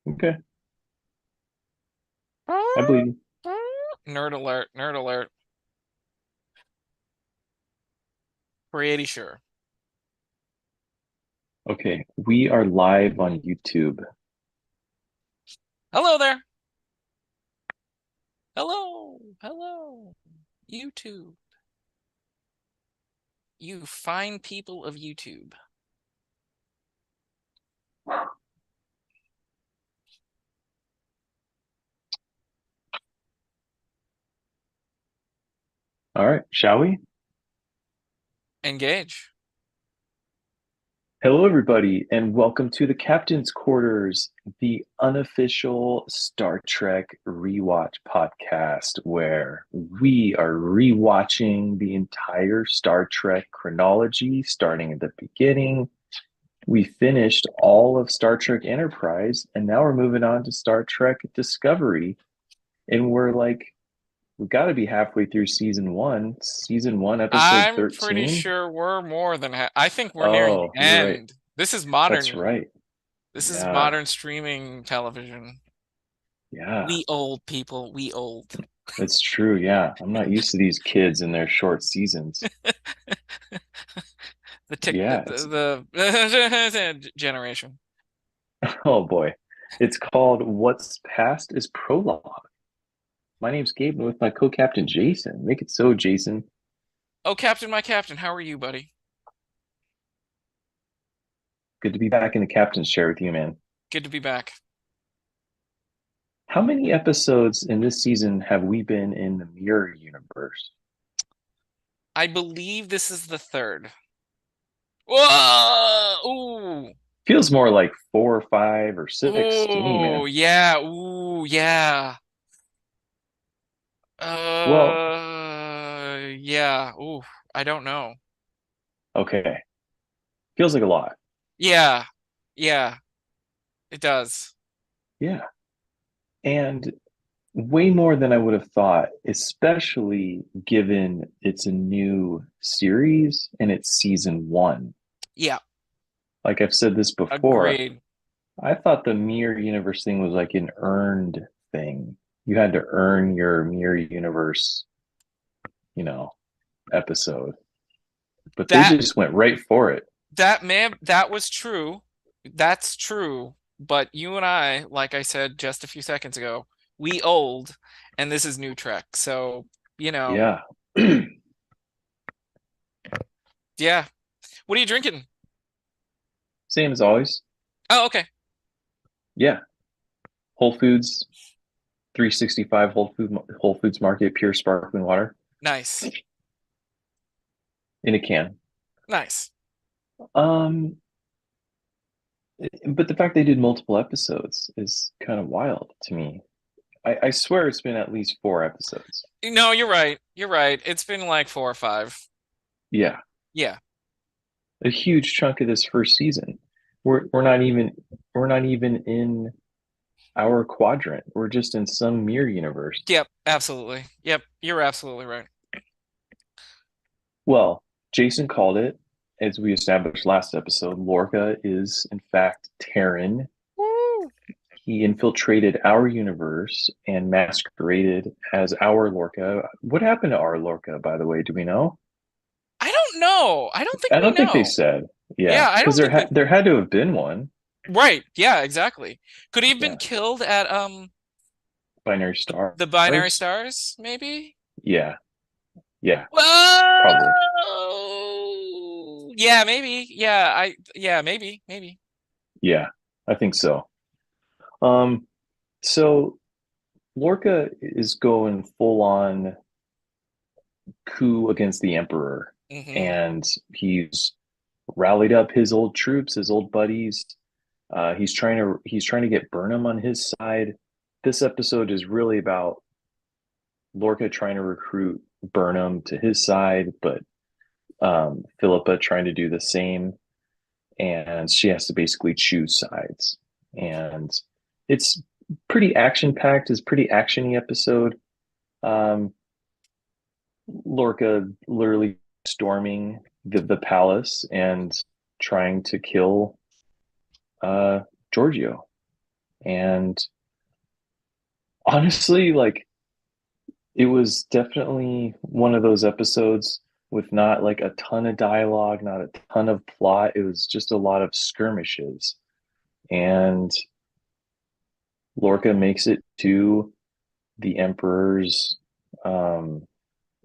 Okay, I believe you. Nerd alert, nerd alert. Pretty sure. Okay, we are live on YouTube. Hello there. Hello. Hello. YouTube. You fine people of YouTube. All right, shall we? Engage. Hello, everybody, and welcome to the Captain's Quarters, the unofficial Star Trek rewatch podcast, where we are rewatching the entire Star Trek chronology, starting at the beginning. We finished all of Star Trek Enterprise, and now we're moving on to Star Trek Discovery. And we've got to be halfway through season one, episode I'm pretty 13. sure we're more than I think we're nearing the Oh, you're right. end. This is That's modern. right. This is Yeah. modern streaming television. Yeah. We old people. We old. That's true. Yeah. I'm not used to these kids and their short seasons. The tick Yeah. It's, the generation. oh boy. It's called What's Past is Prologue. My name's Gabe and with my co-captain Jason. Make it so, Jason. Oh, Captain, my Captain, how are you, buddy? Good to be back in the captain's chair with you, man. Good to be back. How many episodes in this season have we been in the mirror universe? I believe this is the third. Whoa! Ooh. Feels more like 4 or 5 or 6 to me, Ooh, man. yeah. Ooh, yeah. Well, Yeah. Ooh, I don't know. okay. Feels like a lot. Yeah. Yeah, it does. Yeah. And way more than I would have thought, especially given it's a new series and it's season one. Yeah, Like I've said this before, agreed. I thought the mirror universe thing was like an earned thing. You had to earn your mirror universe, you know, episode. But they That just went right for it. that was true. That's true. But you and I, like I said just a few seconds ago, we old, and this is new Trek. So, you know, Yeah. yeah. What are you drinking? Same as always. Oh, okay. Yeah. Whole Foods, 365 Whole Foods Market, pure sparkling water Nice. in a can. Nice. Um, but the fact they did multiple episodes is kind of wild to me. I swear it's been at least 4 episodes. No, you're right. You're right. It's been like 4 or 5. Yeah, Yeah. a huge chunk of this first season. We're not even in our quadrant. We're just in some mirror universe. Yep, absolutely. Yep, you're absolutely right. Well, Jason called it, as we established last episode. Lorca is in fact Terran. Woo. He infiltrated our universe and masqueraded as our Lorca. What happened to our Lorca, by the way? Do we know? I don't know. I don't think I we don't think they know. said. Yeah, Yeah, I because don't think we there had to have been one. Right. Yeah, exactly. Could he have been Yeah, killed at binary the binary stars. stars, maybe? Yeah, yeah, probably. Whoa! Yeah, maybe. Yeah, maybe. Yeah, I think so. Um, so Lorca is going full on coup against the Emperor, Hmm. and he's rallied up his old troops, his old buddies. He's trying to get Burnham on his side. This episode is really about Lorca trying to recruit Burnham to his side, but Philippa trying to do the same, and she has to basically choose sides. And it's pretty action packed. It's a pretty actiony episode. Um, Lorca literally storming the palace and trying to kill uh, Giorgio. And honestly, like it was definitely one of those episodes with not like a ton of dialogue, not a ton of plot. It was just a lot of skirmishes. And Lorca makes it to the Emperor's um,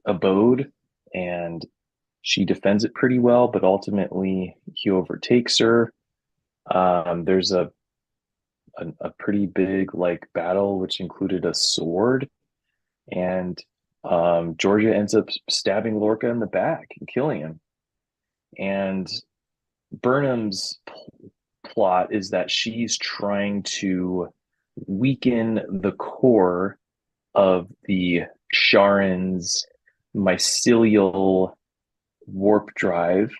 abode, and she defends it pretty well, but ultimately he overtakes her. There's a pretty big like battle, which included a sword, and Georgia ends up stabbing Lorca in the back and killing him. And Burnham's plot is that she's trying to weaken the core of the Sharon's mycelial warp drive,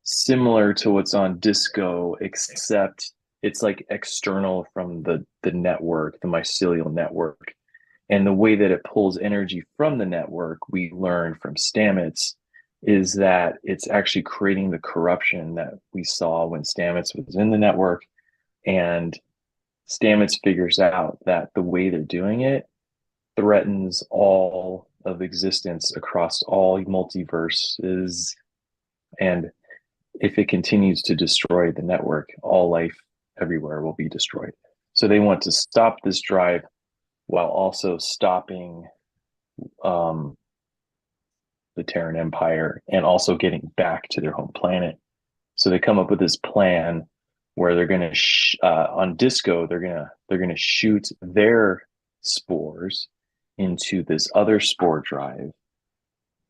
similar to what's on Disco, except it's like external from the network, the mycelial network. And the way that it pulls energy from the network, we learned from Stamets, is that it's actually creating the corruption that we saw when Stamets was in the network. And Stamets figures out that the way they're doing it threatens all of existence across all multiverses. And if it continues to destroy the network, all life everywhere will be destroyed. So they want to stop this drive while also stopping um, the Terran Empire and also getting back to their home planet. So they come up with this plan where they're going to on Disco they're gonna shoot their spores into this other spore drive,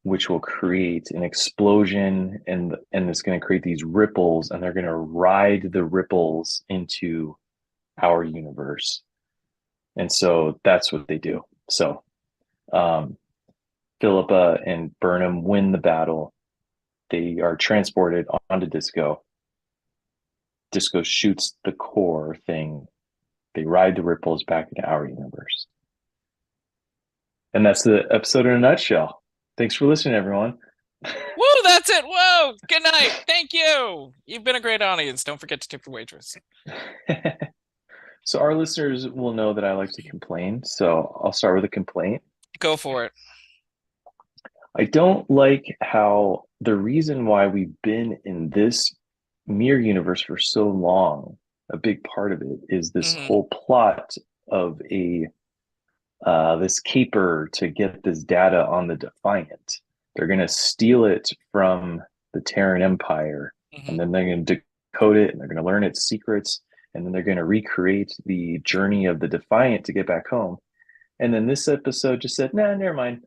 which will create an explosion, and it's going to create these ripples, and they're going to ride the ripples into our universe. And so that's what they do. So um, Philippa and Burnham win the battle. They are transported onto Disco. Disco shoots the core thing. They ride the ripples back into our universe. And that's the episode in a nutshell. Thanks for listening, everyone. Woo, that's it. Whoa, good night. Thank you. You've been a great audience. Don't forget to tip the waitress. So our listeners will know that I like to complain. So I'll start with a complaint. Go for it. I don't like how the reason why we've been in this mirror universe for so long, a big part of it is this Mm-hmm. whole plot of a this caper to get this data on the Defiant. They're going to steal it from the Terran Empire, Mm-hmm. and then they're going to decode it, and they're going to learn its secrets, and then they're going to recreate the journey of the Defiant to get back home. And then this episode just said, "Nah, never mind.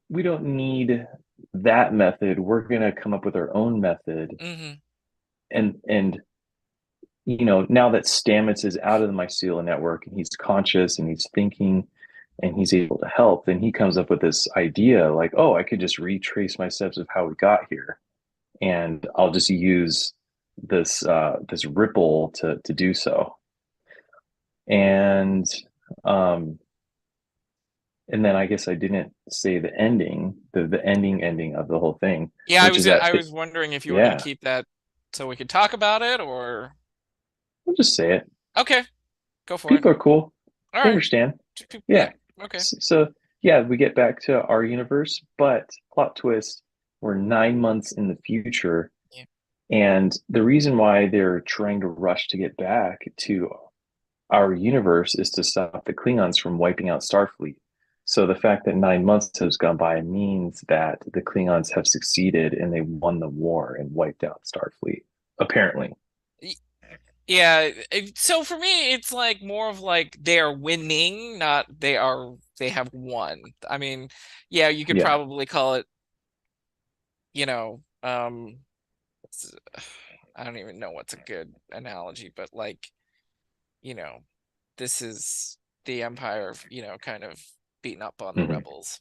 We don't need that method. We're going to come up with our own method." Mm-hmm. And now that Stamets is out of the mycelial network and he's conscious and he's thinking and he's able to help, then he comes up with this idea like, oh, I could just retrace my steps of how we got here, and I'll just use this ripple to do so. And um and then I guess I didn't say the ending, the ending of the whole thing, Yeah, which is that I was wondering if you were going to yeah, keep that so we could talk about it, or we'll just say it. okay, go for it. People are cool. All They right. understand. Yeah. Yeah. Okay. So yeah, we get back to our universe, but plot twist, we're 9 months in the future. Yeah. And the reason why they're trying to rush to get back to our universe is to stop the Klingons from wiping out Starfleet. So the fact that 9 months has gone by means that the Klingons have succeeded and they won the war and wiped out Starfleet, apparently. Yeah, so for me, it's like more of like they are winning, not they have won. I mean, yeah, you could Yeah. probably call it, you know, I don't even know what's a good analogy, but like, you know, this is the Empire, kind of beating up on the Mhm. rebels.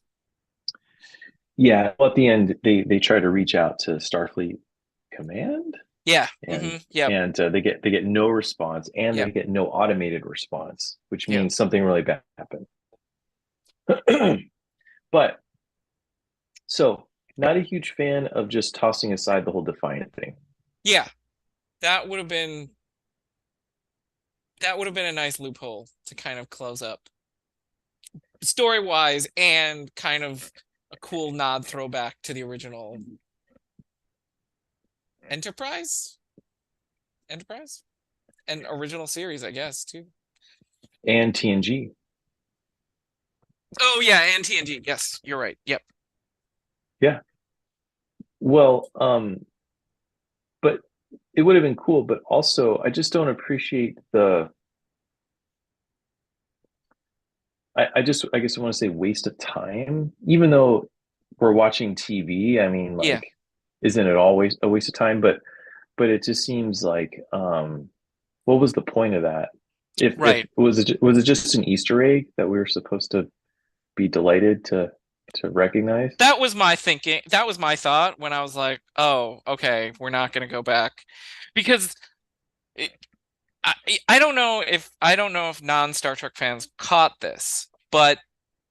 Yeah. Well, at the end, they try to reach out to Starfleet Command, Yeah. and Yep. they get no response, and Yep. they get no automated response, which Yep. means something really bad happened. But so not a huge fan of just tossing aside the whole Defiant thing. Yeah. That would have been That would have been a nice loophole to kind of close up story-wise and kind of a cool nod throwback to the original Enterprise? Enterprise? And original series, I guess, too. And TNG. Oh yeah, and TNG. Yes, you're right. Yep. Yeah. Well, but it would have been cool, but also I just don't appreciate the I guess I want to say waste of time, even though we're watching TV. I mean, Yeah. like, isn't it always a waste of time? But it just seems like what was the point of that? If Right. was it just an Easter egg that we were supposed to be delighted to recognize? That was my thinking. That was my thought when I was like, "Oh, okay, we're not going to go back," because it, I I don't know if non-Star Trek fans caught this, but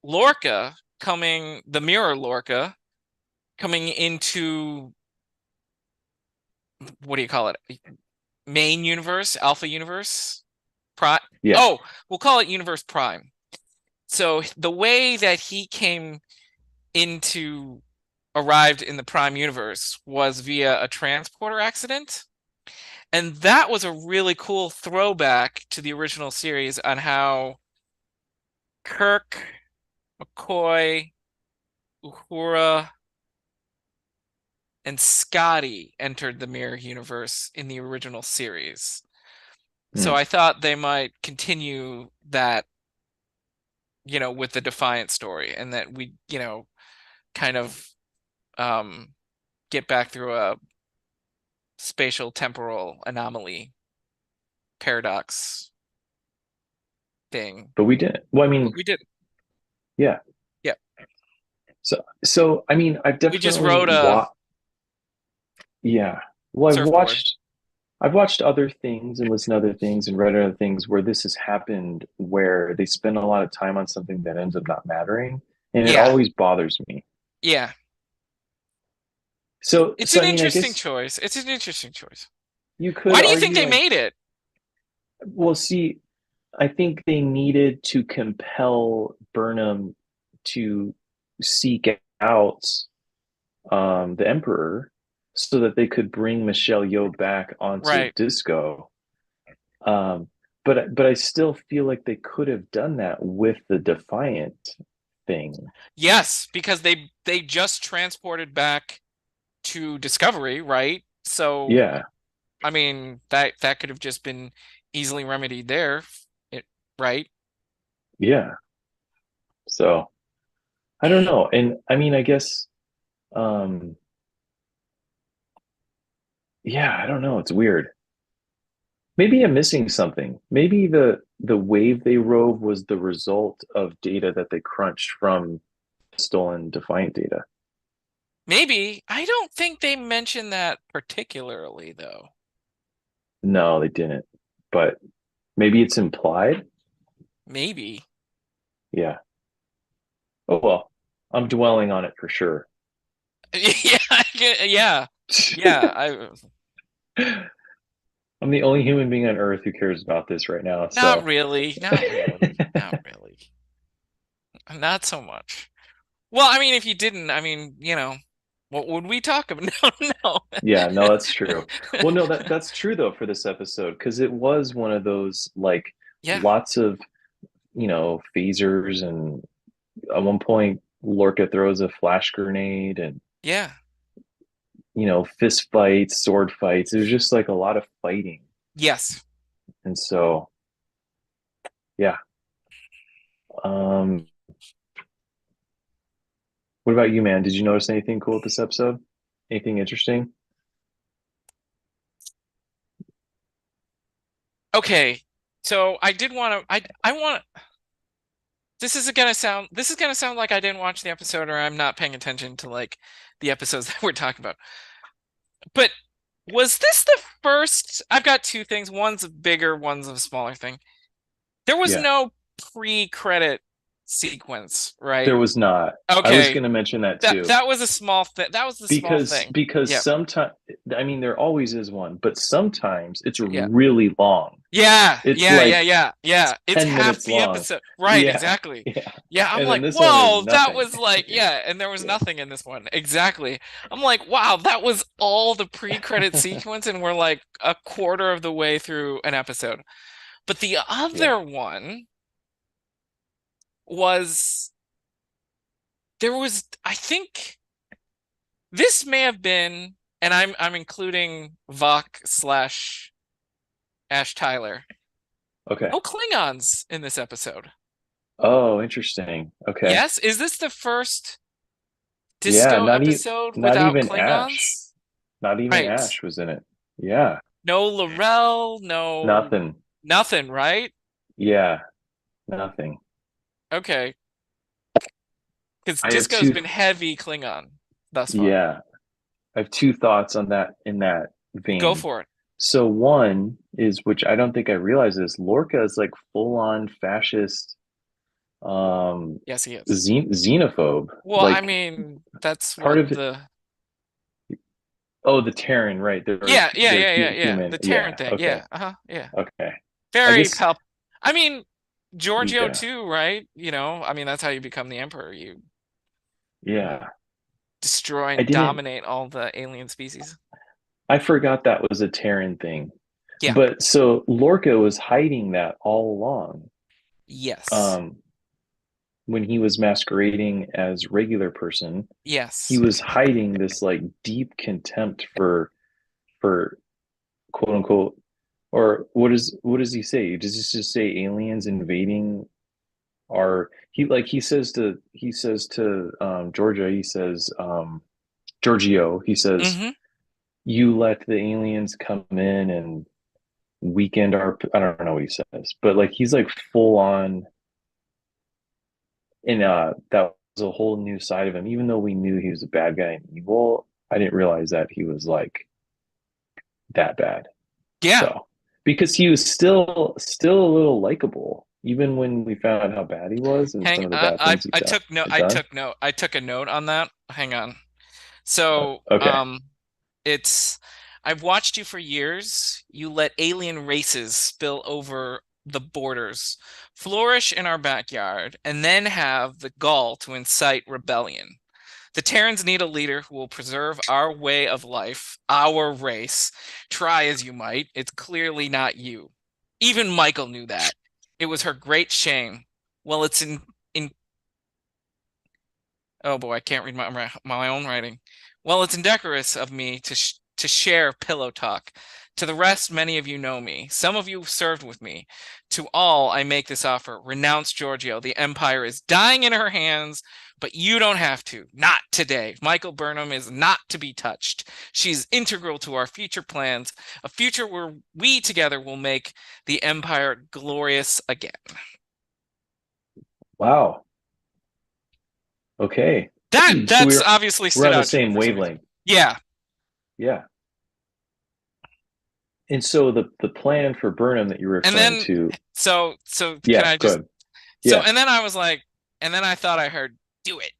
Lorca the mirror Lorca coming into what do you call it? Main universe, Alpha universe, Prime. Yeah. Oh, we'll call it Universe Prime. So the way that he came into arrived in the Prime universe was via a transporter accident. And that was a really cool throwback to the original series on how Kirk, McCoy, Uhura, and Scotty entered the mirror universe in the original series. So Hmm. I thought they might continue that, with the Defiant story and that we, kind of um get back through a spatial temporal anomaly paradox thing. But we didn't. Well, I But mean, we did. yeah. Yeah. So I mean, I've We just definitely wrote a watched. Yeah. Well, surfboard. I've watched other things and listened to other things and read other things where this has happened where they spend a lot of time on something that ends up not mattering, and it Yeah. always bothers me. Yeah. It's So an I mean, I interesting guess choice. It's an interesting choice. you could Why do you think argue they like, made it? well, see, I think they needed to compel Burnham to seek out the Emperor so that they could bring Michelle Yeoh back onto Right. Disco. Um, but I still feel like they could have done that with the Defiant thing. Yes, because they just transported back to Discovery, right? So, Yeah, I mean, that could have just been easily remedied there, right? yeah. So I don't know. And I mean, I guess, um, yeah, I don't know. It's weird. Maybe I'm missing something. Maybe the wave they rove was the result of data that they crunched from stolen Defiant data. Maybe. I don't think they mentioned that particularly, though. No, they didn't. But maybe it's implied. Maybe. Yeah. Oh well, I'm dwelling on it for sure. Yeah, yeah, yeah. I'm the only human being on Earth who cares about this right now. Not So, really, not really, not really, not so much. Well, I mean, if you didn't, I mean, what would we talk about? No, no. yeah, no, that's true. Well, no, that's true though for this episode because it was one of those like Yeah, lots of phasers, and at one point Lorca throws a flash grenade, and yeah, fist fights, sword fights. It was just like a lot of fighting, yes. and so yeah. Um, what about you, man? Did you notice anything cool with this episode? Anything interesting? Okay, so I did want to. I want. This is gonna sound like I didn't watch the episode or I'm not paying attention to like the episodes that we're talking about. But was this the first? I've got two things. One's a bigger, one's a smaller thing. There was Yeah. no pre-credit. sequence, right? There was not. I was Okay. going to mention that That too. that was a small thing. That was the small thing. Because Yeah. sometimes, I mean, there always is one, but sometimes it's Yeah. really long. Yeah, It's yeah, yeah, like yeah, yeah. It's 10 half minutes the long. episode. Right, Yeah, exactly. yeah. Yeah, I'm And then like, this one is whoa, that nothing. was like, yeah, and there was Yeah. nothing in this one. Exactly. I'm like, wow, that was all the pre-credit sequence, and we're like a quarter of the way through an episode. But the Yeah. other one was there was, I think this may have been, and I'm including Vok slash Ash Tyler. Okay. No Klingons in this episode. Oh, interesting. Okay. Yes, is this the first Yeah, disco episode not without even Ash. Klingons? Not even Right. Ash was in it. Yeah. No Laurel, no Nothing. nothing, right? Yeah, nothing. Okay. Because I have disco's two been heavy Klingon thus far. yeah, I have two thoughts on that in that Go vein. for it. So one is, which I don't think I realized this, Lorca is like full on fascist Yes, he is. xenophobe. Well, I Like mean, that's part what of it, the oh, the Terran, right. yeah, yeah, They're yeah, yeah, yeah. human. The Terran Yeah, thing. okay. Yeah. Uh-huh. Yeah. Okay. I Very guess palp. I mean, Giorgio yeah. too, right? I mean, that's how you become the emperor. You Yeah. destroy I and didn't dominate all the alien species. I forgot that was a Terran thing. Yeah. But so Lorca was hiding that all along. Yes. Um, when he was masquerading as regular person, he Yes. was hiding this like deep contempt for quote unquote, or what does he say? Does he just say aliens invading our he says to Georgia, he says Giorgio, he says, Mm-hmm. you let the aliens come in and weekend our, I don't know what he says, but like he's like full on, and that was a whole new side of him. Even though we knew he was a bad guy and evil, I didn't realize that he was like that bad. Yeah. So because he was still a little likable, even when we found out how bad he was and Hang some of the bad things he had done. I took a note on that. Hang on. So, Okay. it's I've watched you for years. You let alien races spill over the borders, flourish in our backyard, and then have the gall to incite rebellion. The Terrans need a leader who will preserve our way of life, our race. Try as you might, it's clearly not you. Even Michael knew that. It was her great shame. Well, it's in oh boy, I can't read my own writing. Well, it's indecorous of me to share pillow talk. To the rest, many of you know me. Some of you served with me. To all, I make this offer. Renounce Giorgio. The Empire is dying in her hands, but you don't have to. Not today. Michael Burnham is not to be touched. She's integral to our future plans, a future where we together will make the Empire glorious again. Wow. Okay. So That's obviously we're stood on the out to me same for some reason. wavelength. Yeah. Yeah. And so the plan for Burnham that you're And referring then to, so can yeah, I just good. so Yeah. and then I was like, and then I thought I heard do it.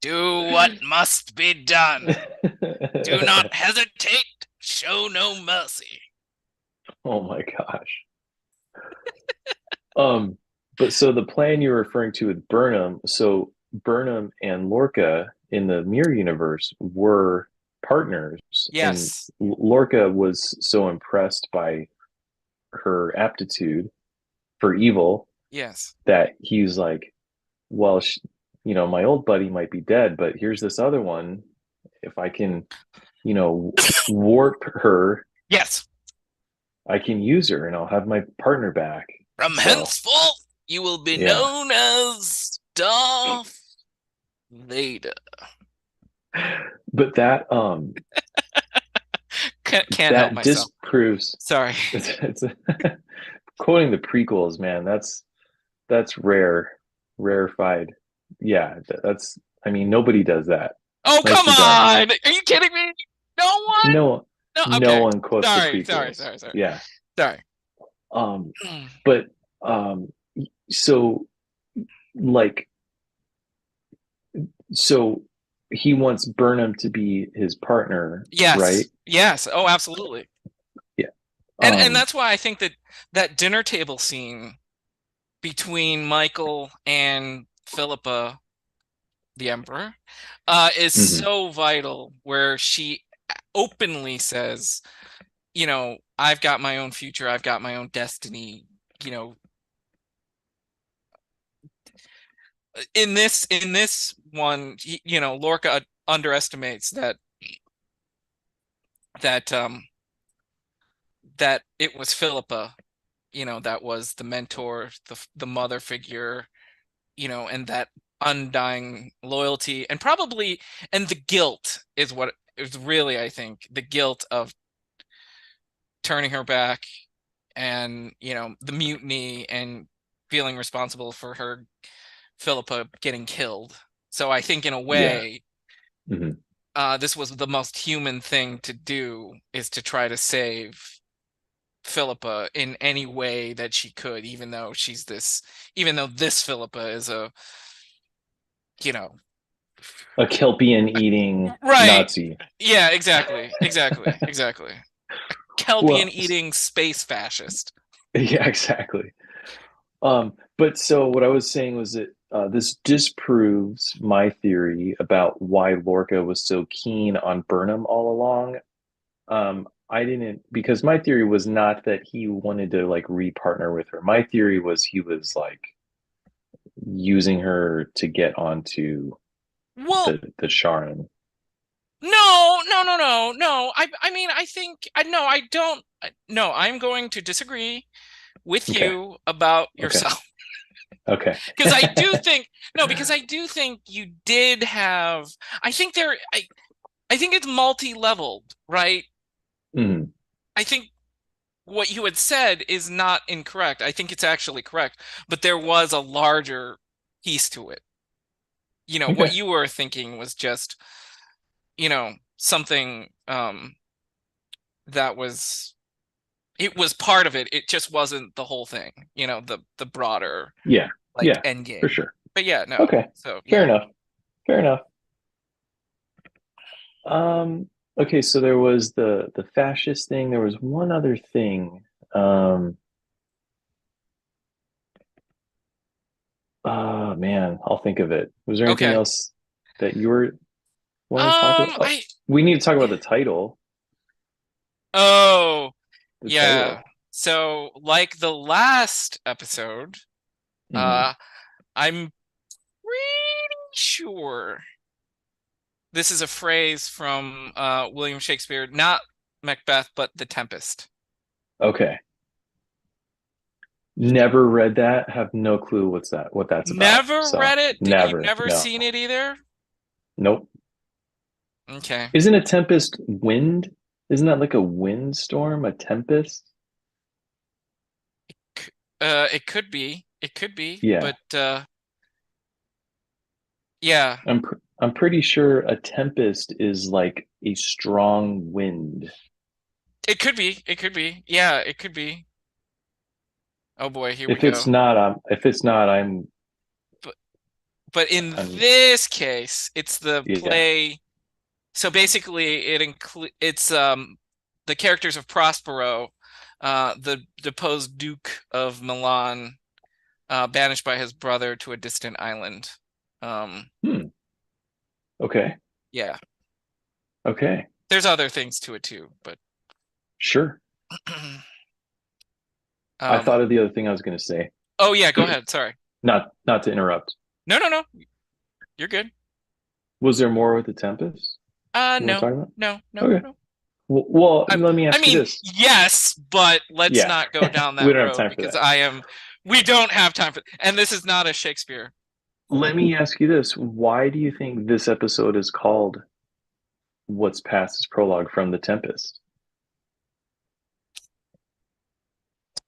Do what must be done. Do not hesitate. Show no mercy. Oh my gosh. Um, but so the plan you're referring to with Burnham, so Burnham and Lorca in the Mirror universe were partners, and Yes. Lorca was so impressed by her aptitude for evil Yes. that he's like, well, my old buddy might be dead, but here's this other one. If I can, warp her, Yes. I can use her and I'll have my partner back. From So, henceforth, you will be yeah. known as Darth Vader. But Can't help that myself. disproves Sorry. it's quoting the prequels, man. That's rarefied. Yeah, I mean nobody does that. Oh, come Nicely done. on. Are you kidding me? No one? No, No, No okay. one quotes the Sorry, sorry, prequels. sorry, sorry. Yeah. Sorry. Um, but so like so he wants Burnham to be his partner, right? Yes. Yes. Oh, absolutely. Yeah. And Um, that's why I think that that dinner table scene between Michael and Philippa, the Emperor, is mhm. so vital, where she openly says, I've got my own future, I've got my own destiny. You know, in this one, Lorca underestimates that that it was Philippa, that was the mentor, the mother figure, and that undying loyalty, and the guilt is what is really, I think, the guilt of turning her back, and the mutiny, and feeling responsible for her Philippa getting killed. So I think, in a Yeah. way, Mhm. this was the most human thing to do, is to try to save Philippa in any way that she could, even though this Philippa is you know, A Kelpian eating right. Nazi. Yeah, exactly. Exactly. Exactly. Kelpian Well, eating space fascist. yeah, exactly. But so what I was saying was that this disproves my theory about why Lorca was so keen on Burnham all along. I didn't, because my theory was not that he wanted to like re-partner with her. My theory was he was like using her to get onto Well, the Sharon. no, no, no, no, no. I mean, I think I no, I don't. No, I'm going to disagree with Okay. you about Okay. yourself. Okay. Because I do think no, because I do think you did have. I think there. I think it's multi-leveled, right? Mhm. I think what you had said is not incorrect. I think it's actually correct, but there was a larger piece to it. What Okay. you were thinking was just, something that was it was part of it. It just wasn't the whole thing, the broader, Yeah. like, Yeah, end for game. sure. But yeah, no. Okay. So Fair yeah. enough. Fair enough. Um, okay, so there was the fascist thing. There was one other thing. Um, man, I'll think of it. Was there anything Okay. else that you were wanting to talk about? Oh, I we need to talk about the title. Oh, The yeah. title. So, like the last episode, Hmm. uh I'm pretty sure this is a phrase from William Shakespeare, not Macbeth, but The Tempest. Okay. Never read that. Have no clue what that's about. Never So read it? You've never. never No. seen it either? Nope. Okay. Isn't a tempest wind? Isn't that like a windstorm? A tempest? It could be. It could be, Yeah. but yeah, I'm pretty sure a tempest is like a strong wind. it could be. It could be. Yeah, it could be. Oh boy, here we If it's go. not, if it's not, But but in I'm this case, it's the yeah. play. So basically, it's the characters of Prospero, the deposed Duke of Milan, banished by his brother to a distant island. Um, Hmm. Okay. yeah, Okay. there's other things to it too, but Sure. I um, thought of the other thing I was going to say. oh yeah, go ahead. Sorry. Not to interrupt. No, no, no. You're good. Was there more with the tempest you want to No, talk about? no, no, Okay. no. Well, let me I ask you mean, this. yes, but let's Yeah. not go down We that don't have road, time for because that. we don't have time for, and this is not a Shakespeare. Let me ask you this. Why do you think this episode is called What's Past is Prologue from the Tempest?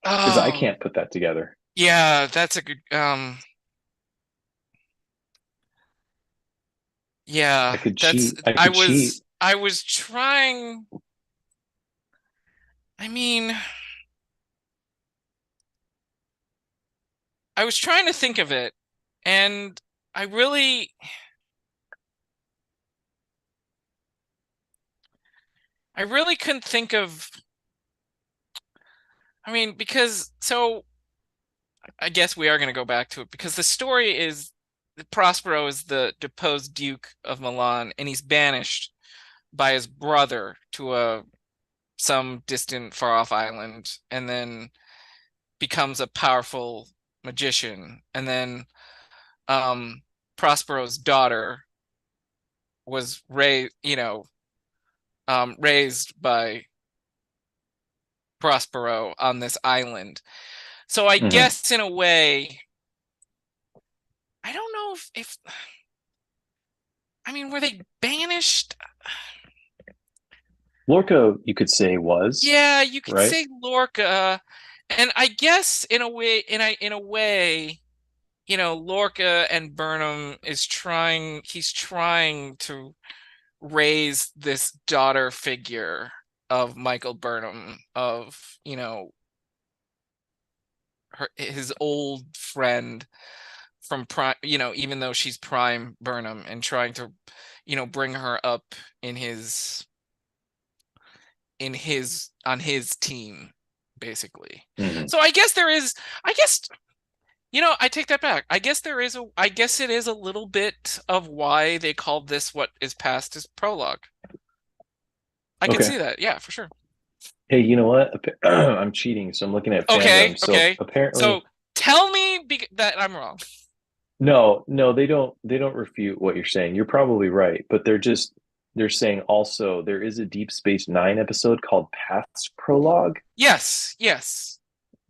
Because I Oh, can't put that together. yeah, that's a good, I yeah, could cheat. I could cheat. I was trying, I mean, I was trying to think of it, and I really, I really couldn't think of. I mean, because so I guess we are going to go back to it because the story is Prospero is the deposed Duke of Milan, and he's banished by his brother to a some distant, far off island, and then becomes a powerful magician. And then um, Prospero's daughter was raised by Prospero on this island. So I Hmm. guess in a way, I don't know if I mean, were they banished? Lorca, you could say, was, Yeah, you could right? say Lorca, and I guess in a way, Lorca and Burnham he's trying to raise this daughter figure of Michael Burnham, of, his old friend from Prime, even though she's Prime Burnham, and trying to, bring her up in on his team, basically. Hmm. So I guess, I take that back. I guess it is a little bit of why they called this what is past as Prologue. I can Okay. see that. Yeah, for sure. Hey, you know what? I'm cheating, so I'm looking at Okay, fandom. So okay. So apparently, tell me that I'm wrong. no, no, they don't refute what you're saying. You're probably right, but they're saying also there is a Deep Space Nine episode called Path's Prologue. Yes, yes,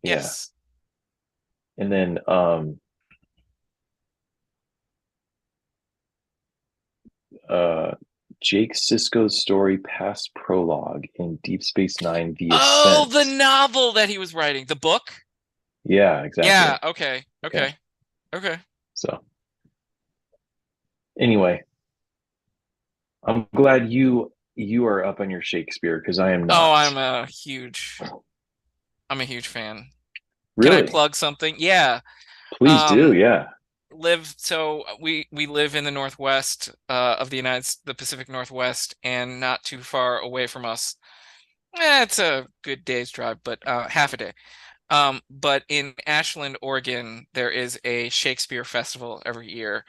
Yeah. yes. And then uh Jake Sisko's story Past Prologue in Deep Space Nine The Oh, the Ascent. novel that he was writing, the book? Yeah, Yeah, exactly. okay, Yeah. okay, okay. So anyway, I'm glad you are up on your Shakespeare because I am Oh, not. I'm a huge fan. Can I Really? plug something? Yeah. Please do. Um, Yeah. we live in the Northwest of the Pacific Northwest, and not too far away from us. It's a good day's drive, but half a day. But in Ashland, Oregon, there is a Shakespeare festival every year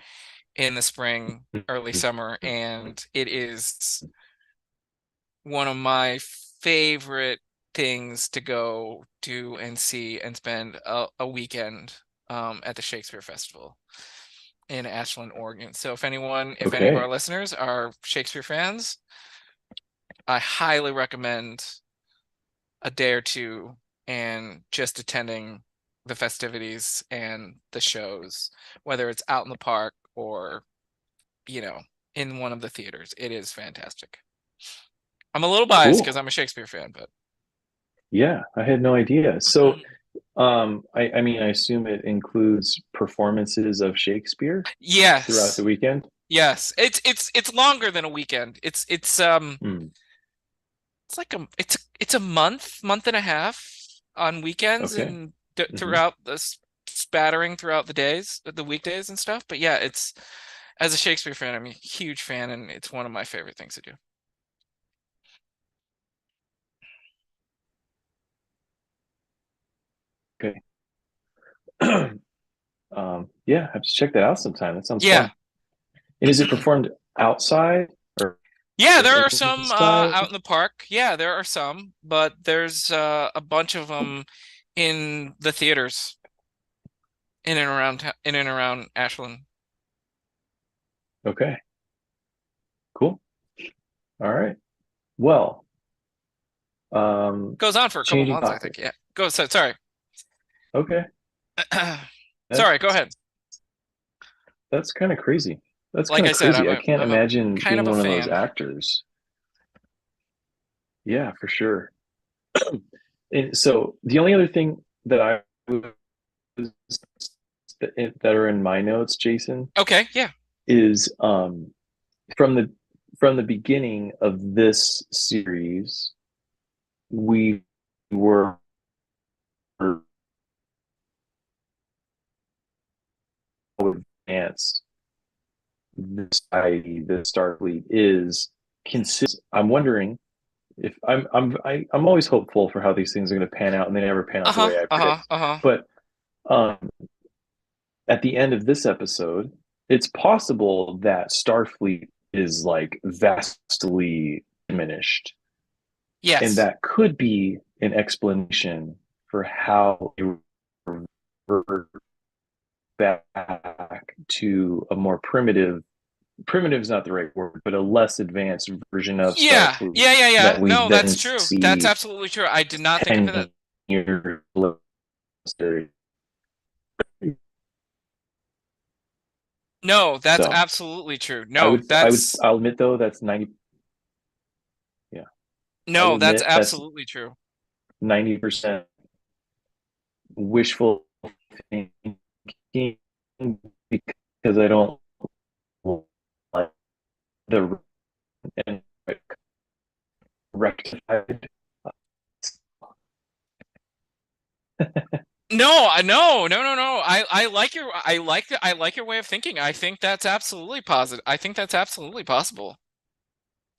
in the spring, early summer, and it is one of my favorite things to go to and see and spend a weekend at the Shakespeare Festival in Ashland, Oregon. So if any of our Okay. listeners are Shakespeare fans, I highly recommend a day or two and just attending the festivities and the shows, whether it's out in the park or, you know, in one of the theaters. It is fantastic. I'm a little biased because Cool. I'm a Shakespeare fan, but Yeah, I had no idea. So, I mean, I assume it includes performances of Shakespeare throughout the yes, weekend. yes. It's longer than a weekend. Hmm. It's a month and a half on weekends, Okay. and Hmm. throughout the spattering throughout the days, the weekdays and stuff. But yeah, it's as a Shakespeare fan, I'm a huge fan, and it's one of my favorite things to do. Okay. Yeah, I have to check that out sometime. That sounds Yeah. fun. And is it performed outside Yeah, or there are some inside? out in the park. Yeah, there are some, but there's a bunch of them in the theaters in and around Ashland. Okay, cool. All right. Well, Goes on for a couple changing months, I think. Yeah. topics. Sorry. Okay. That's Sorry, go ahead. that's kind of crazy. That's Like kind I of said, crazy. I can't I'm a imagine kind of being a one of those fan. actors. Yeah, for sure. And so the only other thing that I was that are in my notes, Jason, Okay, yeah. is from the beginning of this series, we were advanced the society, the Starfleet is consistent. I'm wondering if I'm always hopeful for how these things are going to pan out, and they never pan out the Uh-huh, way I uh-huh, predict. uh-huh. But um, at the end of this episode, it's possible that Starfleet is like vastly diminished, and Yes. that could be an explanation for how they revert back to a more primitive is not the right word, but a less advanced version of Yeah, Starfleet yeah, yeah, yeah. that we No, then that's true. That's see absolutely true. I did not think of it. 10 years later. No, that's So absolutely true. No, that's I'll admit though, that's 90, yeah, I will no, that's admit that's absolutely true. 90% wishful thinking because I don't like the rectified. No, no. I like your way of thinking. I think that's absolutely positive. I think that's absolutely possible.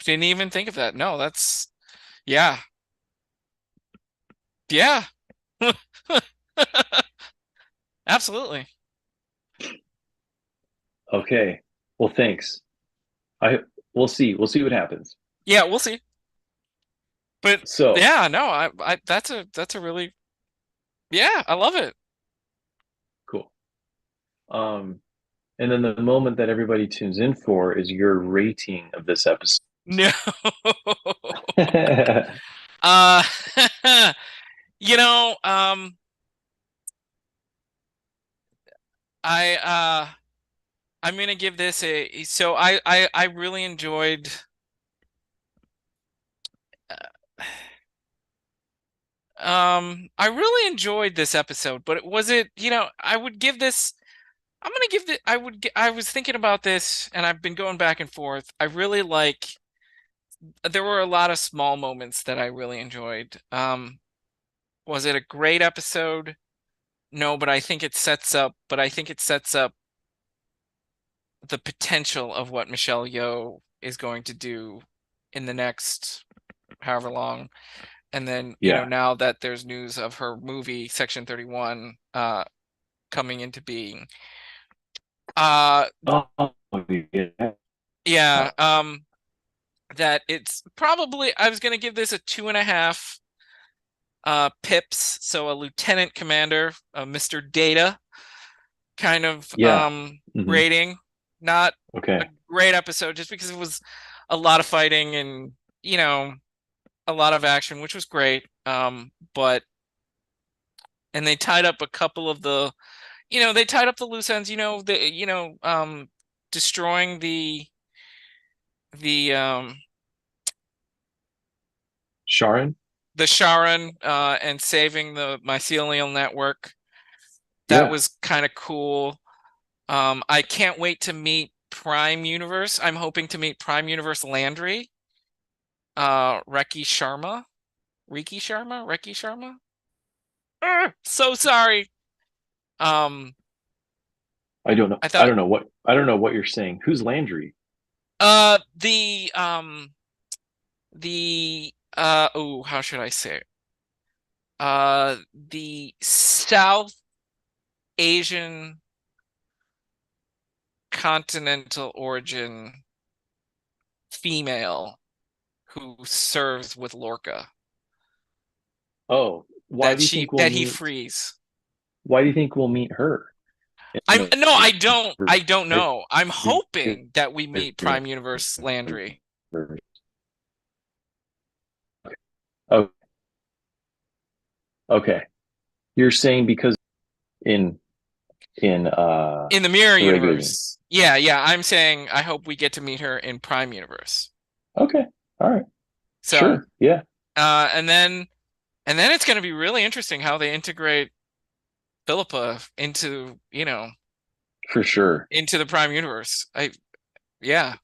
Didn't even think of that. No, that's yeah. Yeah. Absolutely. Okay. Well, thanks. I we'll see what happens. Yeah, we'll see. But So yeah, no, I that's a really yeah, I love it. cool. Um, and then the moment that everybody tunes in for is your rating of this episode. No. Uh you know, I I'm gonna give this a so I really enjoyed I really enjoyed this episode, but was it, I would give this I'm gonna give the I was thinking about this and I've been going back and forth. I really like there were a lot of small moments that I really enjoyed. Was it a great episode? No, but I think it sets up the potential of what Michelle Yeoh is going to do in the next however long. And then, Yeah. now that there's news of her movie Section 31 coming into being. Uh Oh, yeah. yeah, that it's probably I was gonna give this a 2.5 pips, so a lieutenant commander, Mr. Data kind of Yeah. Hmm. rating. Not a Okay. great episode just because it was a lot of fighting and a lot of action, which was great. But and they tied up a couple of the they tied up the loose ends, destroying the Sharon? the Sharon and saving the mycelial network. That Yeah. was kind of cool. I can't wait to meet Prime Universe. I'm hoping to meet Prime Universe Landry. Reki Sharma. Reki Sharma? So sorry. Um, I don't know. I thought I don't know what you're saying. Who's Landry? the how should I say it? The South Asian continental origin female who serves with Lorca Oh, that he frees. why do you think we'll meet her? I'm no, I don't know. I'm hoping that we meet Prime Universe Landry. Oh, okay. You're saying because in In the Mirror the regular universe. Universe. Yeah, yeah. I'm saying I hope we get to meet her in Prime Universe. Okay. All right. So, Sure. Yeah. and then it's going to be really interesting how they integrate Philippa into, For sure. into the Prime Universe. Yeah.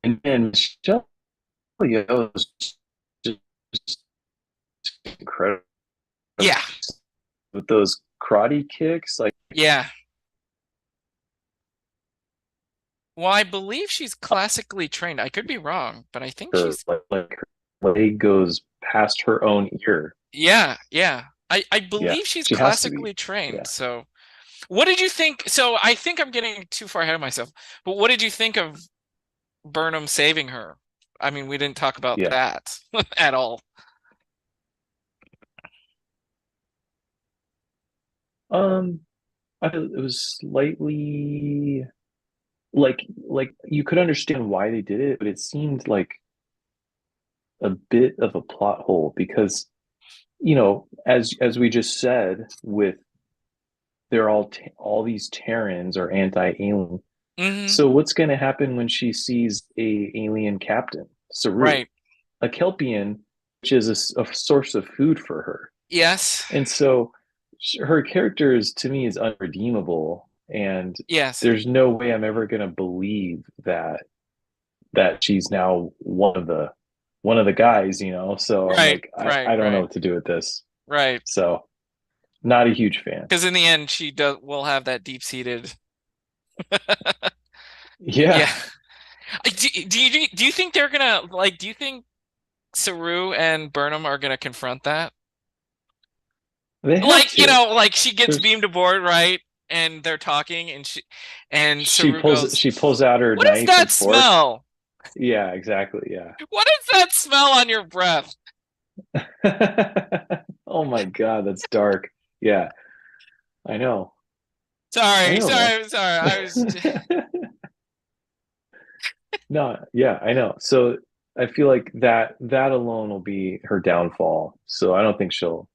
And Michelle Yeoh is just incredible. those karate kicks, like Yeah. Well, I believe she's classically trained. I could be wrong, but I think her she's her leg goes past her own ear. yeah, yeah. I Yeah, believe she's she has to be. classically trained. Yeah, So, what did you think? So, I think I'm getting too far ahead of myself. But what did you think of Burnham saving her? I mean, we didn't talk about yeah. that at all. Um, I feel it was slightly like you could understand why they did it, but it seemed like a bit of a plot hole because as we just said, with they're all these Terrans are anti-alien. Hmm. So what's going to happen when she sees a alien captain, Saru, Right. a Kelpian, which is a source of food for her? Yes. And so her character is to me is unredeemable, and Yes. there's no way I'm ever going to believe that she's now one of the guys, so I'm Right. like, Right. I don't know Right. what to do with this. Right. So not a huge fan. Because in the end, she does will have that deep-seated. Yeah, Yeah. Do you think they're gonna like? Do you think Saru and Burnham are gonna confront that? they have Like, to. like she gets There's beamed aboard, right? And they're talking, and she Saru pulls goes, she pulls out her "What is knife that and fork. smell? Yeah, exactly. Yeah. What is that smell on your breath?" Oh my God, that's dark. Yeah, I know. I Sorry, know, man. sorry, sorry. I was. No, yeah, I know. So I feel like that alone will be her downfall. So I don't think she'll.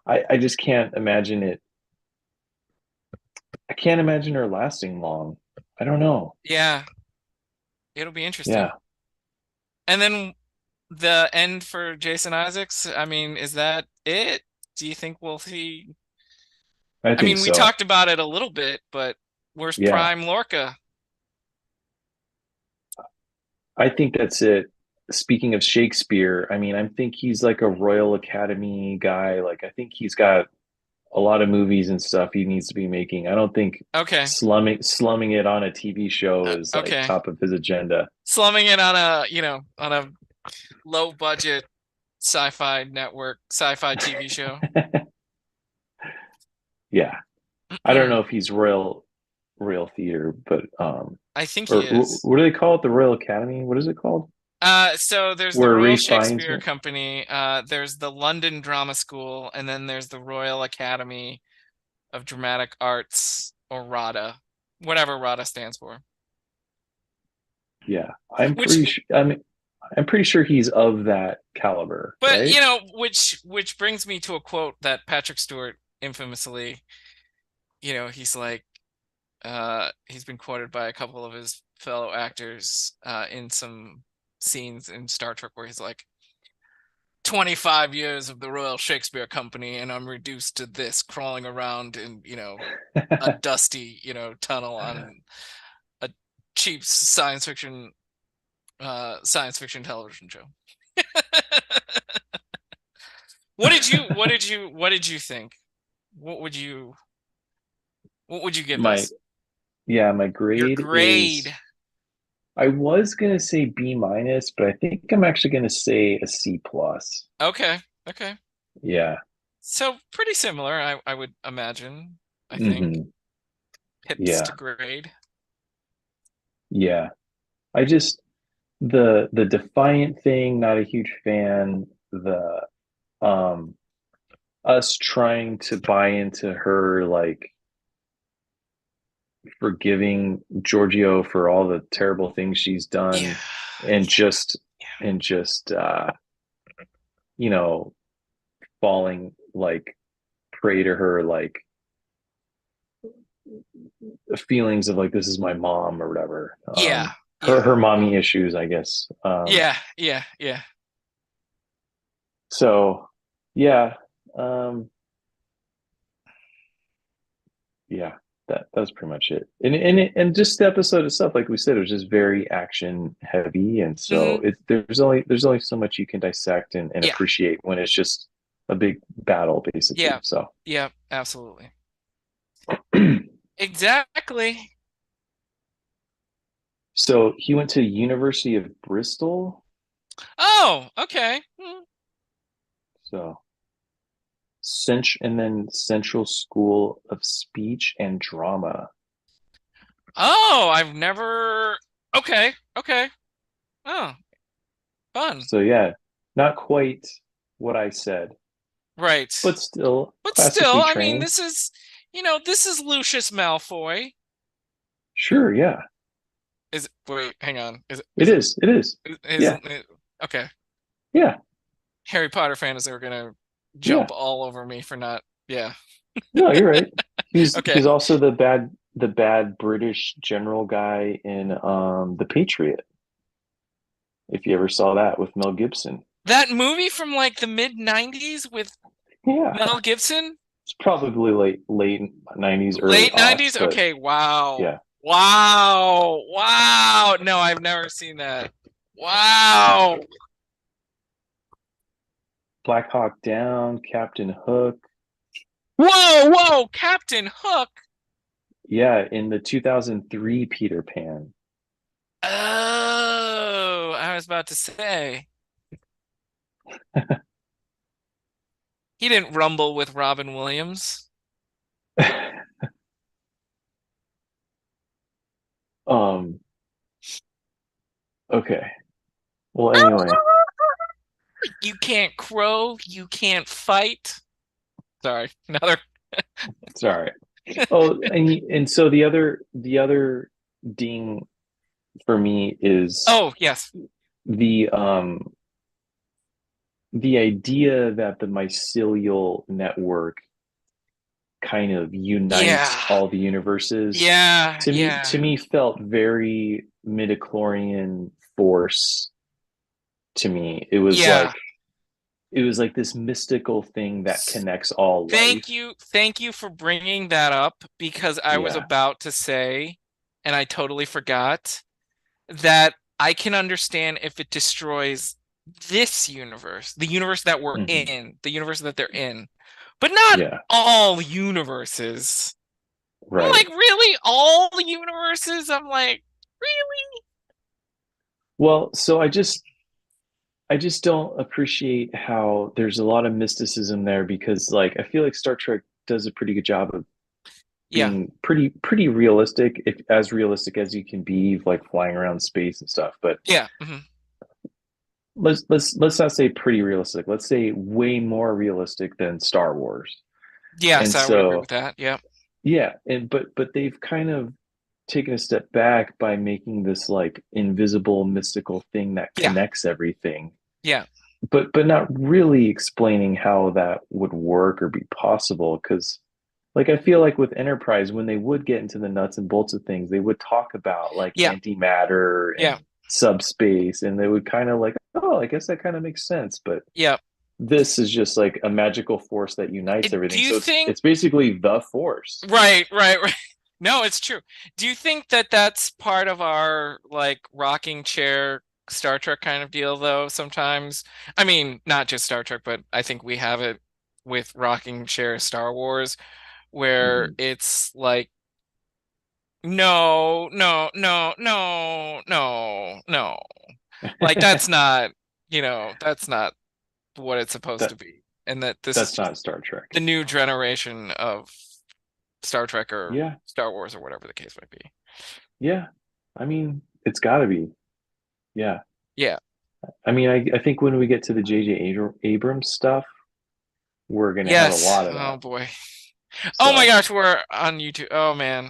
I just can't imagine it. I can't imagine her lasting long. I don't know. Yeah, it'll be Yeah, interesting. And then the end for Jason Isaacs. I mean, is that it? Do you think we'll see? I I think mean, we so. talked about it a little bit, but where's Yeah, Prime Lorca? I think that's it. Speaking of Shakespeare, I mean, I think he's like a Royal Academy guy. Like, I think he's got a lot of movies and stuff he needs to be making. I don't think Okay, slumming it on a TV show is like okay. top of his agenda. Slumming it on a low budget sci-fi network, sci-fi TV show. Yeah. I don't know if he's Royal Theater, but I think or he is. what do they call it? The Royal Academy? What is it called? So there's the Where Royal Ray Fiennes Shakespeare went? Company, there's the London Drama School, and then there's the Royal Academy of Dramatic Arts, or RADA, whatever RADA stands for. Yeah. Which, I'm pretty sure he's of that caliber, but right? which brings me to a quote that Patrick Stewart infamously, he's like, he's been quoted by a couple of his fellow actors in some scenes in Star Trek where he's like, 25 years of the Royal Shakespeare Company, and I'm reduced to this, crawling around in, a dusty, tunnel on a cheap science fiction television show. What did you think? What would you what would you give My this? yeah, my Your grade grade. is I was gonna say B minus, but I think I'm actually gonna say a C plus. Okay. Okay. Yeah. So pretty similar, I would imagine. I think Hmm. pips to Yeah. grade. Yeah. I just the Defiant thing, not a huge fan. The um us trying to buy into her, like forgiving Giorgio for all the terrible things she's Yeah. done, and Yeah. just and just you know falling like prey to her, like feelings of like this is my mom or whatever. Yeah. Her Yeah. mommy issues, I guess. Yeah. Yeah. Yeah. So yeah. um yeah, that's pretty much it. And just the episode itself, like we said, it was just very action heavy, and so Hmm. there's only so much you can dissect and Yeah. appreciate when it's just a big battle basically. Yeah. So, Yeah, absolutely. Exactly. so he went to University of Bristol. Oh, okay. So and then Central School of Speech and Drama. Oh, I've never. Okay, okay. Oh, fun. So yeah, not quite what I said, Right. but still But still, classically I mean, trained. this is Lucius Malfoy. Sure, yeah. Wait, hang on. It is. It is. Yeah. Isn't it? Okay. Yeah. Harry Potter fans are gonna Yeah. jump all over me for not. Yeah. No, you're right. Okay. He's also the bad British general guy in The Patriot. If you ever saw that with Mel Gibson. That movie from like the mid 90s with Yeah. Mel Gibson? It's probably late 90s, early Late aughts, 90s? but Okay, wow. yeah. Wow. Wow. No, I've never seen that. Wow. Black Hawk Down, Captain Hook. Whoa, whoa, Captain Hook. Yeah, in the 2003 Peter Pan. Oh, I was about to say. He didn't rumble with Robin Williams. um, okay. Well, anyway, You can't crow, you can't fight. Sorry, another. it's all right. Oh, and so the other ding for me is Oh, yes. the um the idea that the mycelial network kind of Yeah. unites all the universes Yeah, to yeah. me felt very midichlorian force to me. Yeah. It was like this mystical thing that connects all life. Thank you for bringing that up because I was Yeah. about to say, and I totally forgot, that I can understand if it destroys this universe, the universe that we're Hmm. in, the universe that they're in, but not Yeah. all universes. I'm Right. like, really? All the universes? I'm like, really? Well, so I just don't appreciate how there's a lot of mysticism there because like I feel like Star Trek does a pretty good job of Yeah, being pretty realistic, if as realistic as you can be, like flying around space and stuff. But yeah, let's not say pretty realistic. Let's say way more realistic than Star Wars. yes, And I would agree with so that. Yeah, yeah, and but they've kind of taken a step back by making this like invisible mystical thing that yeah, connects everything, yeah, but not really explaining how that would work or be possible. Because like I feel like with Enterprise, when they would get into the nuts and bolts of things, they would talk about like yeah, antimatter yeah, and subspace, and they would kind of like, oh, I guess that kind of makes sense. But yeah. this is just like a magical force that unites Do everything. you So think it's basically the force. right. No, it's true. Do you think that that's part of our like rocking chair Star Trek kind of deal though sometimes? I mean, not just Star Trek, but I think we have it with rocking chair Star Wars where Mhm. it's like no, no, no, no, no, no. Like that's not what it's supposed to that be. And that this is that's just not Star Trek. the new generation of Star Trek or Yeah, Star Wars or whatever the case might be. yeah. I mean, it's got to be. Yeah. Yeah. I mean, I think when we get to the J.J. Abrams stuff, we're gonna have a Yes. lot of Oh that. boy. Oh my So, gosh, we're on YouTube. Oh man.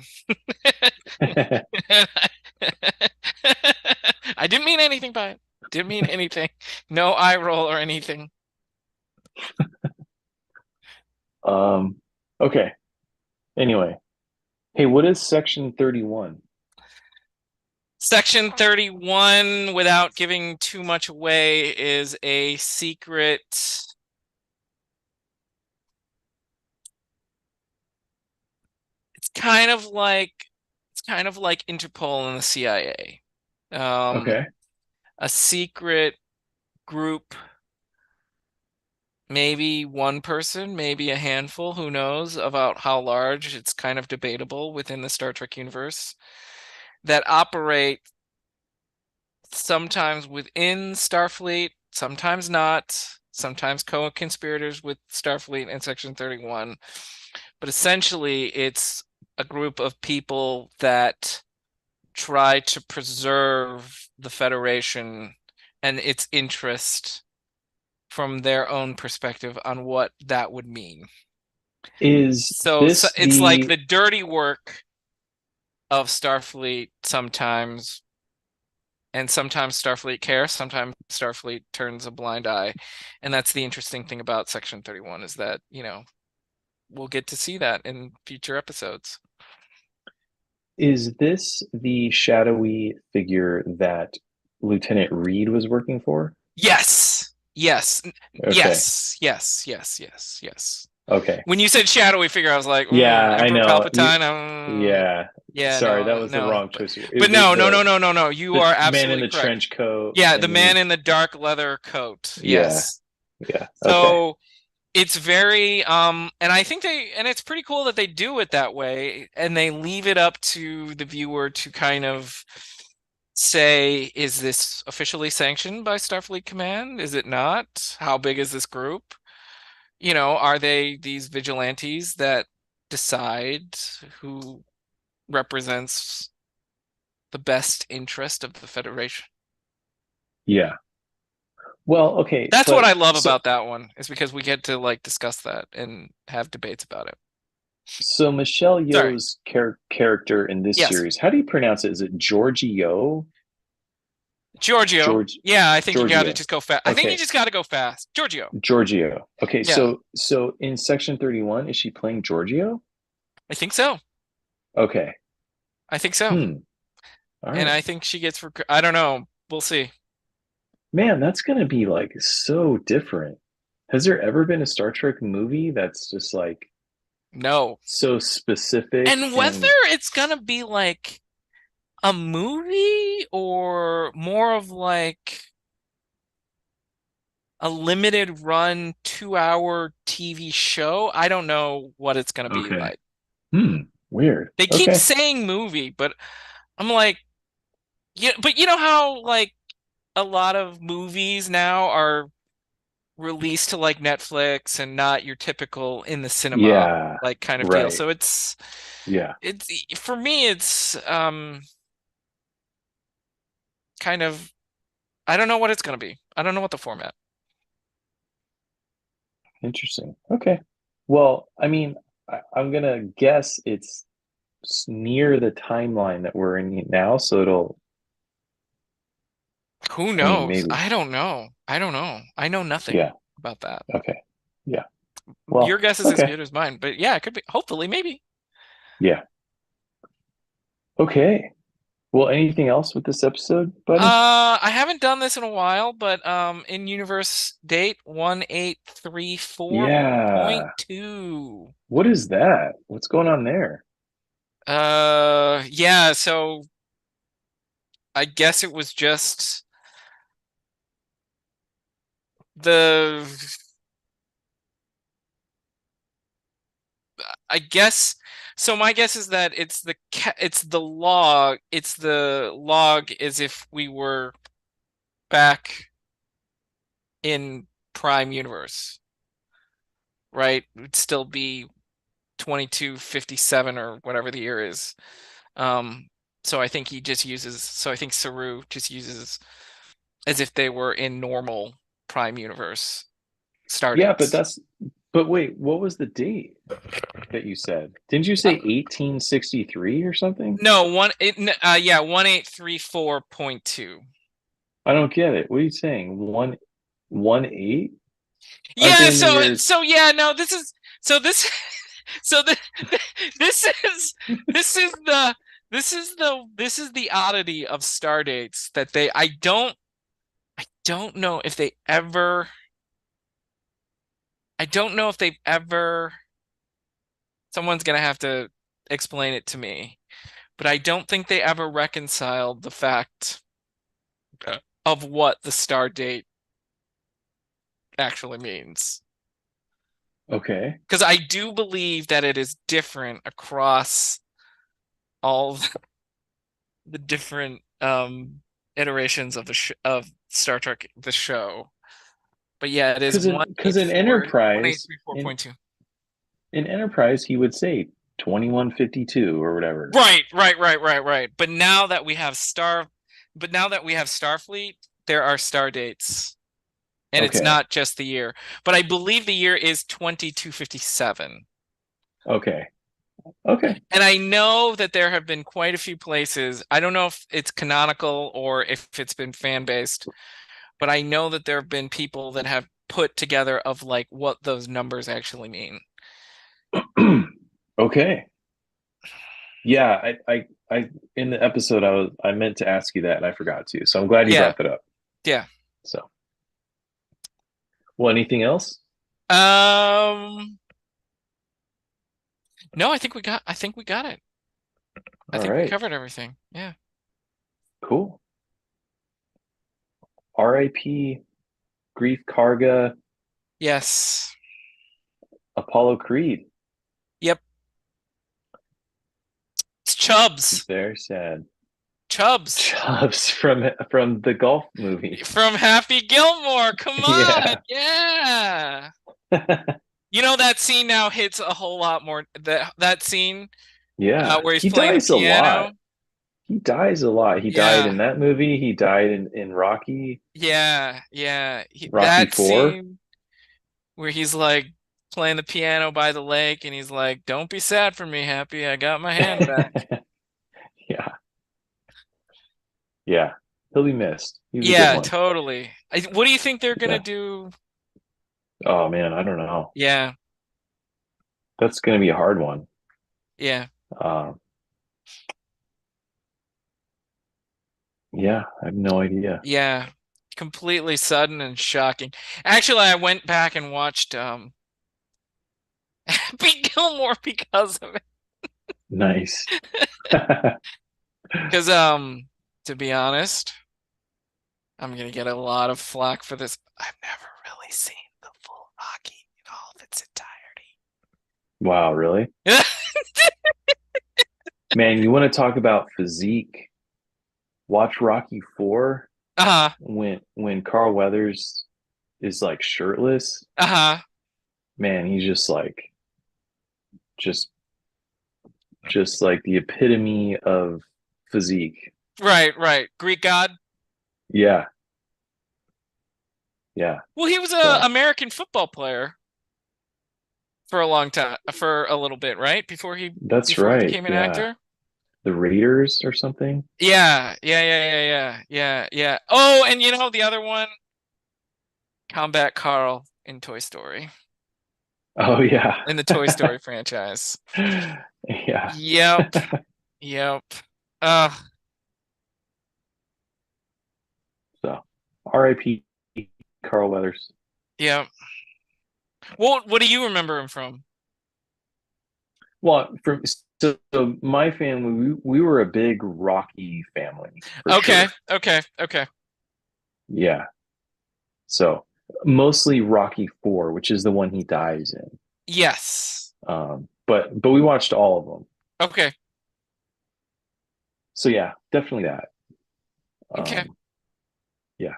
I didn't mean anything by it. Didn't mean anything. No eye roll or anything. um, okay. Anyway, hey, what is Section 31? Section 31, without giving too much away, is a secret. It's kind of like Interpol and the CIA. Um, Okay. a secret group maybe one person, maybe a handful, who knows about how large. It's kind of debatable within the Star Trek universe, that operate sometimes within Starfleet, sometimes not, sometimes co-conspirators with Starfleet and Section 31. But essentially, it's a group of people that try to preserve the Federation and its interest from their own perspective on what that would mean. Is So this it's like the the dirty work of Starfleet sometimes, and sometimes Starfleet cares, sometimes Starfleet turns a blind eye. And that's the interesting thing about Section 31, is that, we'll get to see that in future episodes. is this the shadowy figure that Lieutenant Reed was working for? Yes. Yes. Okay. Yes. Yes. Yes. Yes. Yes. Okay. When you said shadowy figure, I was like, Yeah, I Emperor know. Palpatine. Yeah. Yeah, Sorry, that no, was the no. wrong choice. It But was no, no, no, no, no, no. You the are man in absolutely the correct. trench coat Yeah, the and man the in the dark leather coat. yeah, Yes. yeah. Okay. So it's very and I think it's pretty cool that they do it that way, and they leave it up to the viewer to kind of say, is this officially sanctioned by Starfleet Command? Is it not? How big is this group? Are they these vigilantes that decide who represents the best interest of the Federation? Yeah. Well, okay, That's what but I love so about that one, is because we get to like discuss that and have debates about it. so Michelle Sorry. Yeoh's character in this Yes. series, how do you pronounce it? Is it Georgie Giorgio. George Yeah, I think you got to Giorgio? just go fast. I think you Okay, just got to go fast. Giorgio. Giorgio. Okay, Yeah, so in Section 31, is she playing Giorgio? I think so. Okay. I think so. Hmm. All And right. I think she gets, I don't know. We'll see. Man, that's gonna be like so different. Has there ever been a Star Trek movie that's just like No. so specific And whether and it's gonna be like a movie or more of like a limited run 2-hour TV show, I don't know what it's gonna be okay. like. Hmm. Weird. They keep Okay. saying movie, but I'm like, yeah, but you know how like a lot of movies now are released to like Netflix and not your typical in the cinema Yeah. like kind of deal. Right. So Yeah. it's for me it's kind of, I don't know what it's going to be. I don't know what the format. Interesting. Okay. Well, I mean, I'm gonna guess it's near the timeline that we're in now, so it'll, Who I mean, knows? maybe. I don't know. I don't know. I know nothing Yeah. about that. Okay. Yeah. Your Well, guess is as okay. good as mine, but yeah, it could be. Hopefully, maybe. Yeah. Okay. Well, anything else with this episode, buddy? I haven't done this in a while, but in universe date 1834.2. Yeah. What is that? What's going on there? Yeah, so I guess it was just the I guess so my guess is that it's the log as if we were back in Prime Universe, right? It would still be 2257 or whatever the year is. Um, so I think Saru just uses as if they were in normal Prime Universe star Yeah, dates. but wait, what was the date that you said? Didn't you Uh, say 1863 or something? no, yeah, 1834.2. I don't get it. What are you saying? 118? Aren't they Yeah, in the years? yeah, no, this is so this so the, this is this is the this is the oddity of star dates, that I don't know if they ever I don't know if they've ever someone's gonna have to explain it to me, but I don't think they ever reconciled the fact of what the star date actually means. Okay. Because I do believe that it is different across all the different iterations of of Star Trek the show. But yeah, it is Because in 1834.2. In Enterprise, he would say 2152 or whatever. Right. But now that we have Starfleet, there are star dates, and it's Okay. not just the year. But I believe the year is 2257. Okay. Okay. And I know that there have been quite a few places. I don't know if it's canonical or if it's been fan based, but I know that there have been people that have put together of like what those numbers actually mean. Okay. Yeah, in the episode I meant to ask you that and I forgot to. So I'm glad you Yeah, brought that up. yeah. So, well, anything else? Um, no, I think we got it. I All think we right. covered everything. Yeah. Cool. R.I.P. Grief Karga, Yes. Apollo Creed. Yep. It's Chubbs. Very sad. Chubbs Chubbs from the golf movie. from Happy Gilmore. Come on. Yeah. Yeah. You know that scene now hits a whole lot more. That scene Yeah. where he's He playing the dies a lot. piano. He dies a lot. He died Yeah. in that movie. He died in Yeah. Rocky That 4. scene where he's like playing the piano by the lake and he's like, "Don't be sad for me, Happy. I got my hand back." Yeah. Yeah. He'll be missed. He was a good Yeah, one. totally. What do you think they're gonna Yeah. do? Oh man, I don't know. Yeah, That's going to be a hard one. yeah, Um, yeah, I have no idea. yeah. Completely sudden and shocking. Actually, I went back and watched Happy Gilmore because of it. Nice. Because to be honest, I'm gonna get a lot of flack for this. I've never really seen the full Rocky in all of its Wow, really? entirety. Man, you want to talk about physique? Watch Rocky 4 Uh-huh. when Carl Weathers is like shirtless. Uh-huh. Man, he's just just like the epitome of physique. Right. Greek god. Yeah, yeah. Well, he was a So American football player for a long time, for a little bit, right? that's Before he right. became an Yeah. actor. The Raiders or something. Yeah. Oh, and you know the other one, Combat Carl in Toy Story, Oh yeah. in the Toy Story franchise. Yeah. Yep. Yep. Uh, So R.I.P. Carl Weathers. yep. What do you remember him from? Well, so my family, we were a big Rocky family for Okay. sure. Okay. Yeah. So mostly Rocky 4, which is the one he dies in. Yes. But we watched all of them. Okay. So yeah, definitely that. Okay. Yeah.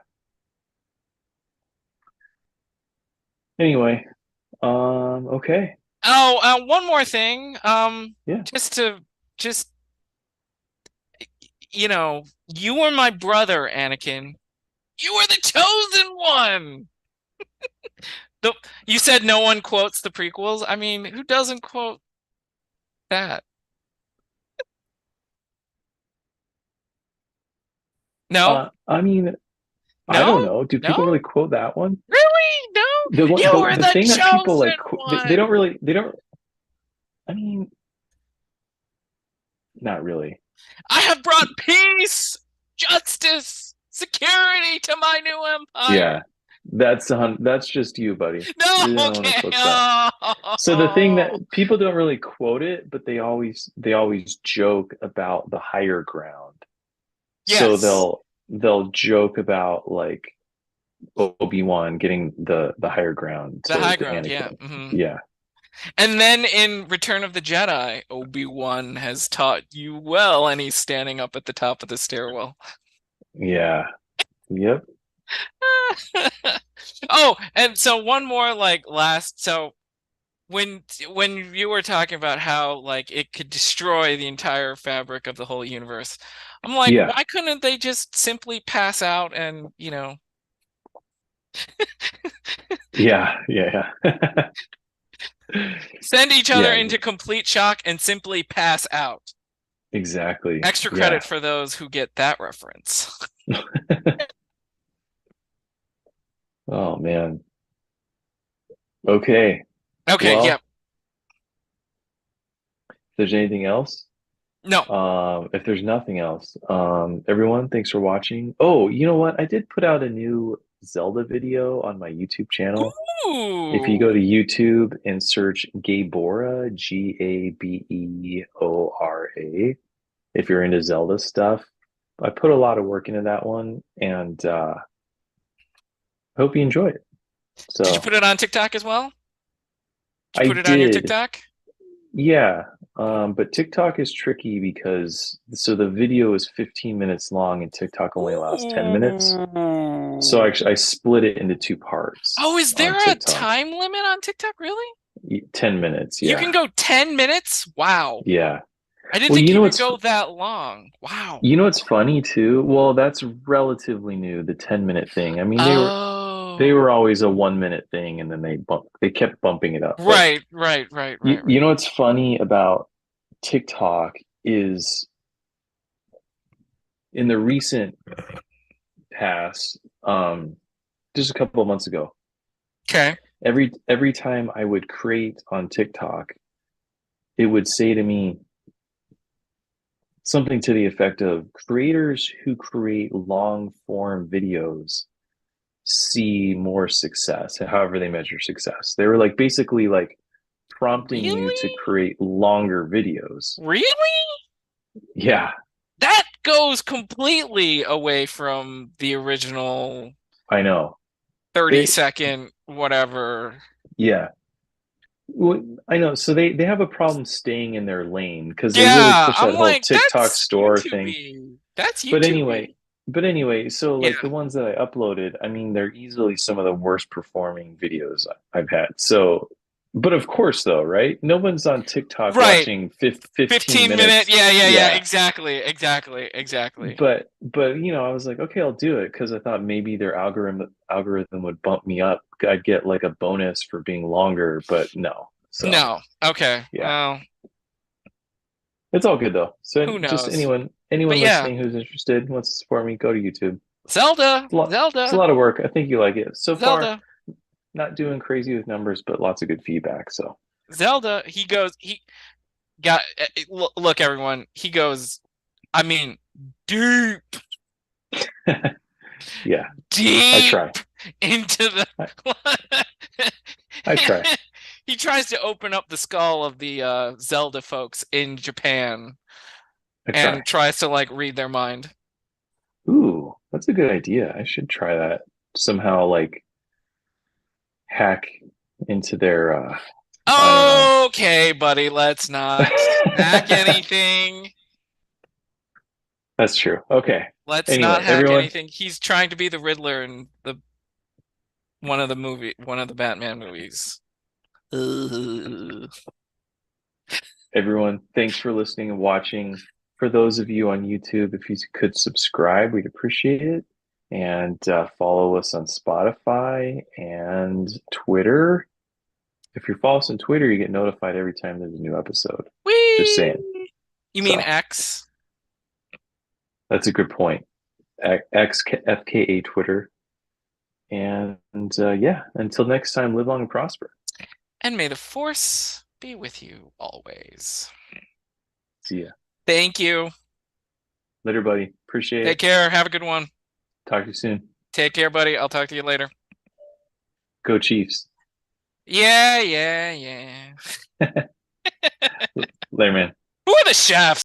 Anyway, okay. Oh, one more thing. Yeah. Just to just you were my brother, Anakin. You were the chosen one. The, you said no one quotes the prequels. I mean, who doesn't quote that? No, I mean, I no, don't know. Do no. people really quote that one? Really? No. The one, You were the the thing that people chosen like, they don't one. really, they don't. I mean, not really. I have brought peace, justice, security to my new empire. Yeah, that's just you, buddy. No, You're the only one that okay. quotes that. So the thing that people don't really quote it, but they always joke about the higher ground. So Yes. they'll joke about like Obi-Wan getting the higher ground The high to ground, yeah. Anakin. Hmm. Yeah, And then in Return of the Jedi, Obi-Wan has taught you well, and he's standing up at the top of the stairwell. yeah, yep, Oh, and so one more like last so when you were talking about how like it could destroy the entire fabric of the whole universe, I'm like, yeah, why couldn't they just simply pass out and, yeah. send each other Yeah, into complete shock and simply pass out? exactly. Extra Yeah. credit for those who get that reference. Oh man. Okay. Okay, yep. Well, if there's anything else, No. if there's nothing else, everyone, thanks for watching. Oh, you know what? I did put out a new Zelda video on my YouTube channel. If you go Ooh. to YouTube and search Gabeora, Gabeora, if you're into Zelda stuff, I put a lot of work into that one, and hope you enjoy it. Did you So put it on TikTok as well? Did you I put it on your did. TikTok? Yeah, but TikTok is tricky because so the video is 15 minutes long and TikTok only allows 10 minutes. So Ooh. actually, I split it into two parts Oh, is on there a TikTok. time limit on TikTok, really? 10 minutes, You yeah. can go 10 minutes? Wow. Yeah. I didn't Well, think you could go that long. Wow. you know what's funny too? Well, that's relatively new, the 10-minute thing. I mean, they Oh. were always a 1 minute thing and then they kept bumping it up. But Right, right, right, you, right, you right. know what's funny about TikTok is in the recent past, just a couple of months ago, Okay. every time I would create on TikTok, it would say to me something to the effect of creators who create long form videos see more success, however they measure success. They were like basically like prompting you to Really? create longer videos. Really? Yeah, That goes completely away from the original I know. 30 It second whatever. yeah. Well, I know. So they have a problem staying in their lane because they really Yeah, push I'm that whole like, TikTok that's store thing. YouTubey. That's But YouTubey. anyway, so like Yeah. the ones that I uploaded, I mean, they're easily some of the worst performing videos I've had. So, but of course, though, right? No one's on TikTok Right. watching 15 15-minute. minutes. Yeah, yeah, yeah. Yeah. Exactly. Exactly. Exactly. But I was like, okay, I'll do it because I thought maybe their algorithm would bump me up. I'd get like a bonus for being longer, but no. So No. Okay. yeah. Well, It's all good though. So who just knows? But anyone yeah, listening who's interested, wants to support me, go to YouTube. Zelda, It's a Zelda, lot of work. I think you like it. So far, Zelda, not doing crazy with numbers, but lots of good feedback. So Zelda. He got, look, everyone. He goes, I mean, deep, yeah, I deep try. into I, the. I try. He tries to open up the skull of the Zelda folks in Japan I try. and tries to like read their mind. Ooh, that's a good idea. I should try that. Somehow like hack into their I don't know. Okay, buddy, let's not hack anything. That's true. Okay. Let's not Anyway, hack everyone, anything. He's trying to be the Riddler in the one of the Batman movies. Ugh. thanks for listening and watching. For those of you on YouTube, if you could subscribe, we'd appreciate it. And follow us on Spotify and Twitter. If you follow us on Twitter, you get notified every time there's a new episode. Just saying. Whee! You mean So X? that's a good point. FKA Twitter. And yeah, until next time, live long and prosper. And may the force be with you always. See ya. Thank you. Later, buddy. Appreciate Take it. care. Have a good one. Talk to you soon. Take care, buddy. I'll talk to you later. Go Chiefs. Yeah, yeah, yeah. Later, man. Who are the chefs?